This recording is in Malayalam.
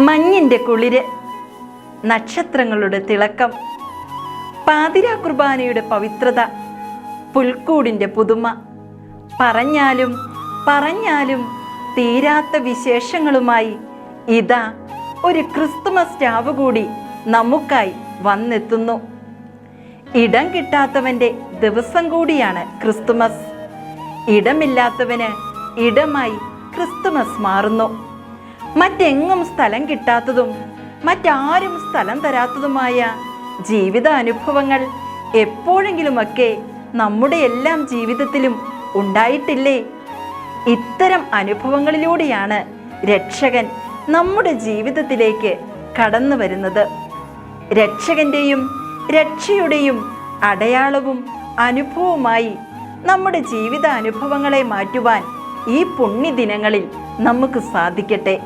മഞ്ഞിൻ്റെ കുളിര്, നക്ഷത്രങ്ങളുടെ തിളക്കം, പാതിരാ കുർബാനയുടെ പവിത്രത, പുൽക്കൂടിൻ്റെ പുതുമ, പറഞ്ഞാലും പറഞ്ഞാലും തീരാത്ത വിശേഷങ്ങളുമായി ഇതാ ഒരു ക്രിസ്തുമസ് രാവ് കൂടി നമുക്കായി വന്നെത്തുന്നു. ഇടം കിട്ടാത്തവൻ്റെ ദിവസം കൂടിയാണ് ക്രിസ്തുമസ്. ഇടമില്ലാത്തവന് ഇടമായി ക്രിസ്തുമസ് മാറുന്നു. മറ്റെങ്ങും സ്ഥലം കിട്ടാത്തതും മറ്റാരും സ്ഥലം തരാത്തതുമായ ജീവിതാനുഭവങ്ങൾ എപ്പോഴെങ്കിലുമൊക്കെ നമ്മുടെ എല്ലാം ജീവിതത്തിലും ഉണ്ടായിട്ടില്ലേ? ഇത്തരം അനുഭവങ്ങളിലൂടെയാണ് രക്ഷകൻ നമ്മുടെ ജീവിതത്തിലേക്ക് കടന്നു വരുന്നത്. രക്ഷകന്റെയും രക്ഷയുടെയും അടയാളവും അനുഭവവുമായി നമ്മുടെ ജീവിതാനുഭവങ്ങളെ മാറ്റുവാൻ ഈ പുണ്യദിനങ്ങളിൽ നമുക്ക് സാധിക്കട്ടെ.